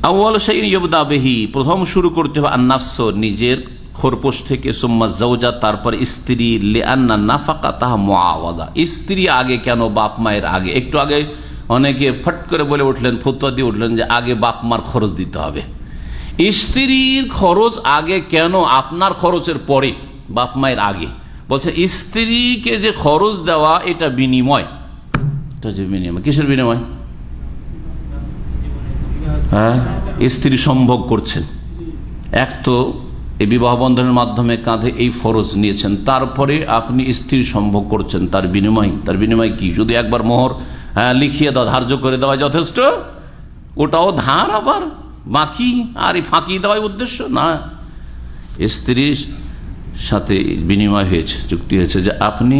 আউয়াল শাইইন ইউবদা বিহি, প্রথম শুরু করতে হবে আন-নাফস, নিজের খোরপোশ থেকে, সুম্মা যাওজা, তারপর স্ত্রী, লিআন্না নাফাকাতাহা মুআওয়াদা, স্ত্রী আগে কেন, বাপ মায়ের আগে? একটু আগে অনেকে ফট করে বলে উঠলেন, ফতোয়া দিয়ে উঠলেন যে আগে বাপ মার খরচ দিতে হবে। স্ত্রীর খরচ আগে কেন, আপনার খরচের পরে, বাপ মায়ের আগে? বলছে স্ত্রীকে যে খরচ দেওয়া এটা বিনিময়। এটা যে বিনিময়, কিসের বিনিময়? হ্যাঁ, স্ত্রী সম্ভোগ করছেন। এক তো এই বিবাহ বন্ধনের মাধ্যমে কাঁধে এই ফরজ নিয়েছেন, তারপরে আপনি স্ত্রী সম্ভোগ করছেন, তার বিনিময় কি? শুধু একবার মোহর লিখিয়ে দেওয়া, ধার্য করে দেওয়া যথেষ্ট? ওটাও ধার, আবার বাকি, আর এই ফাঁকি দেওয়াই উদ্দেশ্য না। স্ত্রীর সাথে বিনিময় হয়েছে, চুক্তি হয়েছে যে আপনি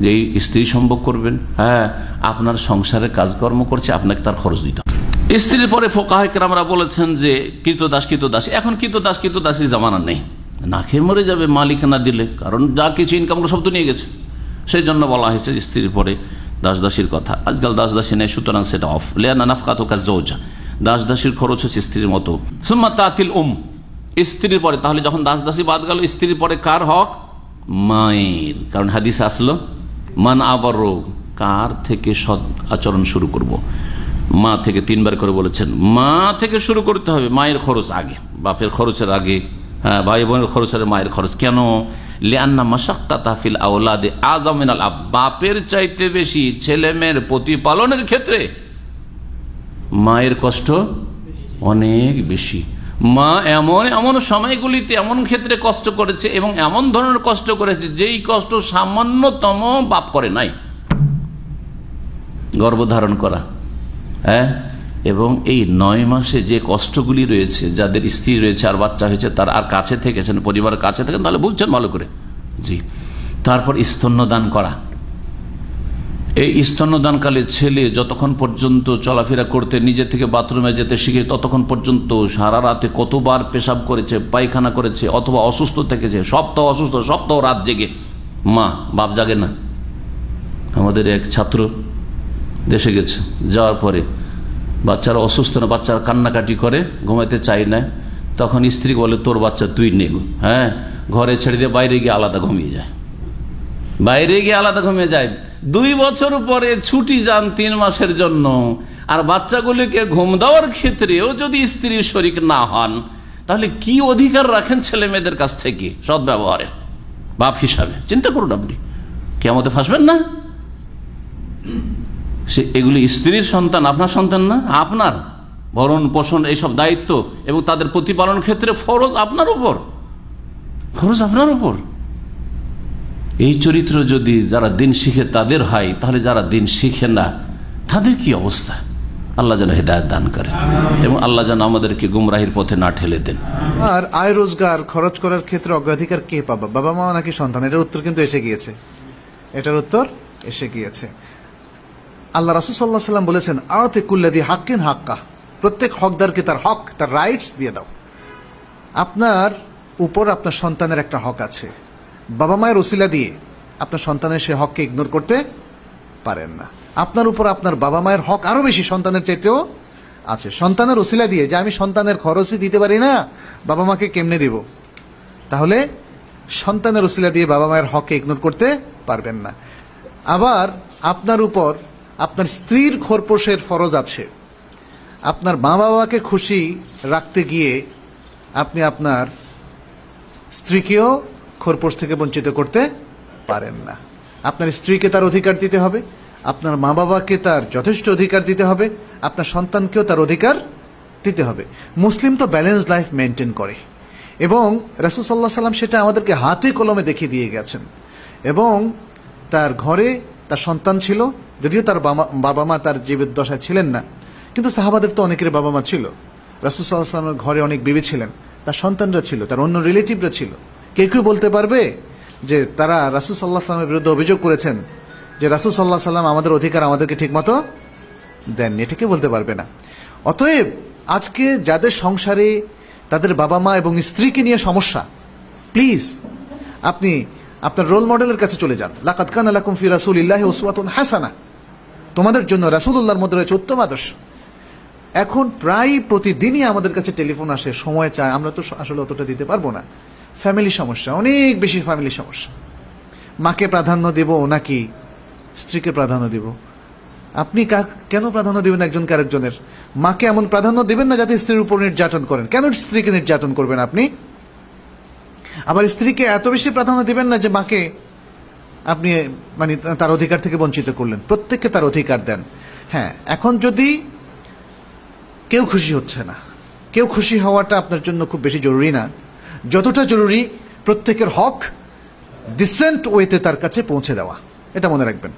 যে স্ত্রী সম্ভোগ করবেন, হ্যাঁ, আপনার সংসারে কাজকর্ম করছে, আপনাকে তার খরচ দিতে হবে। স্ত্রীর পরে ফোকাহে কেরামরা বলেছেন যে কৃতদাসী। এখন কৃতদাসী জামানা নেই, না খেয়ে মরে যাবে মালিক না দিলে, কারণ যা কিছু ইনকাম সব তো নিয়ে গেছে। সেই জন্য বলা হয়েছে স্ত্রীর পরে দাসদাসীর কথা। আজকাল দাসদাসী নেই, সুতরাং সেটা অফ। লিআন্না নাফকাতুকা যাওজা, দাসদাসীর খরচ হচ্ছে স্ত্রীর মতো। সুম্মা তাতিল স্ত্রীর পরে, তাহলে যখন দাসদাসী বাদ গেল, স্ত্রীর পরে কার হক? মায়ের। কারণ হাদিসে আসলো মান আবার, কার থেকে সৎ আচরণ শুরু করব? মা থেকে, তিনবার করে বলেছেন মা থেকে শুরু করতে হবে। মায়ের খরচ আগে, বাপের খরচের আগে, হ্যাঁ, ভাই বোনের খরচের মায়ের খরচ। কেন? লিআন্না মাশাক্কাতা ফিল আওলাদে আযম মিনাল আব, বাপের চাইতে বেশি ছেলে মেয়ের প্রতিপালনের ক্ষেত্রে মায়ের কষ্ট অনেক বেশি। মা এমন সময়গুলিতে এমন ক্ষেত্রে কষ্ট করেছে এবং এমন ধরনের কষ্ট করেছে যেই কষ্ট সামান্যতম বাপ করে নাই। গর্ভধারণ করা, হ্যাঁ, এবং এই 9 মাসে যে কষ্টগুলি রয়েছে, যাদের স্ত্রী রয়েছে আর বাচ্চা হয়েছে, তার আর কাছে থেকেছেন, পরিবারের কাছে থাকেন, তাহলে বুঝছেন ভালো করে। জি। তারপর স্তন্যদান করা। এই স্তন্যদানকালে ছেলে যতক্ষণ পর্যন্ত চলাফেরা করতে, নিজে থেকে বাথরুমে যেতে শিখে, ততক্ষণ পর্যন্ত সারা রাতে কতবার পেশাব করেছে, পায়খানা করেছে, অথবা অসুস্থ থেকেছে, সপ্তাহ অসুস্থ, সপ্তাহ রাত জেগে। মা, বাপ জাগে না। আমাদের এক ছাত্র দেশে গেছে, যাওয়ার পরে বাচ্চারা অসুস্থ না, বাচ্চারা কান্নাকাটি করে, ঘুমাইতে চাই না, তখন স্ত্রী বলে তোর বাচ্চা তুই নে, হ্যাঁ, ঘরে ছেড়ে দিয়ে বাইরে গিয়ে আলাদা ঘুমিয়ে যায়। 2 বছর পরে ছুটি যান 3 মাসের জন্য। আর বাচ্চাগুলিকে ঘুম দেওয়ার ক্ষেত্রেও যদি স্ত্রীর শরীক না হন, তাহলে কি অধিকার রাখেন ছেলে মেয়েদের কাছ থেকে সদ্ব্যবহারের বাপ হিসাবে? চিন্তা করুন, আপনি কিয়ামতে ফাঁসবেন না? এগুলি স্ত্রীর সন্তান, আপনার সন্তান না। আপনার ভরণ পোষণ এইসব দায়িত্ব এবং তাদের প্রতিপালন ক্ষেত্রে ফরজ আপনার উপর। এই চরিত্র যদি যারা দিন শিখে তাদের হয়, তাহলে যারা দিন শিখে না তাদের কি অবস্থা? আল্লাহ যেন হেদায়েত দান করেন এবং আল্লাহ যেন আমাদেরকে গুমরাহির পথে না ঠেলে দেন। আর আয় রোজগার খরচ করার ক্ষেত্রে অগ্রাধিকার কে পাবে, বাবা মা নাকি সন্তান? এটার উত্তর কিন্তু এসে গিয়েছে। আল্লাহ রাসূল সাল্লাল্লাহু আলাইহি ওয়াসাল্লাম বলেছেন, আতে কুল্লাযী হাক্কিন হাক্কা, প্রত্যেক হকদারকে তার হক, তার রাইটস দিয়ে দাও। আপনার উপর আপনার সন্তানের একটা হক আছে। বাবা মায়ের ওসিলা দিয়ে আপনার সন্তানের সে হককে ইগনোর করতে পারেন না। আপনার উপর আপনার বাবা মায়ের হক আরো বেশি, সন্তানের চাইতেও আছে। সন্তানের ওসিলা দিয়ে যে আমি সন্তানের খরচই দিতে পারি না, বাবা মাকে কেমনে দিব? তাহলে সন্তানের ওসিলা দিয়ে বাবা মায়ের হককে ইগনোর করতে পারবেন না। আবার আপনার উপর আপনার স্ত্রীর খোরপোশের ফরজ আছে। আপনার মা বাবাকে খুশি রাখতে গিয়ে আপনি আপনার স্ত্রীকেও খোরপোশ থেকে বঞ্চিত করতে পারেন না। আপনার স্ত্রীকে তার অধিকার দিতে হবে, আপনার মা বাবাকে তার যথেষ্ট অধিকার দিতে হবে, আপনার সন্তানকেও তার অধিকার দিতে হবে। মুসলিম তো ব্যালেন্স লাইফ মেনটেন করে এবং রাসূল সাল্লাল্লাহু আলাইহি ওয়াসাল্লাম সেটা আমাদেরকে হাতে কলমে দেখিয়ে দিয়ে গেছেন। এবং তার ঘরে তার সন্তান ছিল, যদিও তার বাবা মা তার জীবদ্দশায় ছিলেন না, কিন্তু সাহাবাদের তো অনেকের বাবা মা ছিল। রাসূল সাল্লাল্লাহু আলাইহি ওয়াসাল্লামের ঘরে অনেক বিবি ছিলেন, তার সন্তানরা ছিল, তার অন্য রিলেটিভরা ছিল। কেউ বলতে পারবে যে তারা রাসূল সাল্লাল্লাহু আলাইহি ওয়াসাল্লামের বিরুদ্ধে অভিযোগ করেছেন যে রাসূল সাল্লাল্লাহু আলাইহি ওয়াসাল্লাম আমাদের অধিকার আমাদেরকে ঠিকমতো দেননি? এটাকে বলতে পারবে না। অতএব আজকে যাদের সংসারে তাদের বাবা মা এবং স্ত্রীকে নিয়ে সমস্যা, প্লিজ আপনি আপনার রোল মডেলের কাছে চলে যান। লাকাদ কানা লাকুম ফি রাসূলিল্লাহি উসওয়াতুন হাসানাহ, তোমাদের জন্য রাসূলুল্লাহর মধ্যে রয়েছে উত্তম আদর্শ। এখন প্রায় প্রতিদিনই আমাদের কাছে টেলিফোন আসে, সময় চায়, আমরা তো আসলে অতটা দিতে পারবো না। ফ্যামিলি সমস্যা, অনেক বেশি ফ্যামিলি সমস্যা। মাকে প্রাধান্য দেব নাকি স্ত্রীকে প্রাধান্য দেব? আপনি কেন প্রাধান্য দিবেন একজনকে আরেকজনের? মাকে এমন প্রাধান্য দিবেন না যাতে স্ত্রীর উপর নির্যাতন করেন। কেন স্ত্রীকে নির্যাতন করবেন আপনি? আবার স্ত্রীকে এত বেশি প্রাধান্য দিবেন না যে মাকে আপনি মানে তার অধিকার থেকে বঞ্চিত করলেন। প্রত্যেককে তার অধিকার দেন। হ্যাঁ, এখন যদি কেউ খুশি হচ্ছে না, কেউ খুশি হওয়াটা আপনার জন্য খুব বেশি জরুরি না, যতটা জরুরি প্রত্যেকের হক ডিসেন্ট ওয়েতে তার কাছে পৌঁছে দেওয়া। এটা মনে রাখবেন।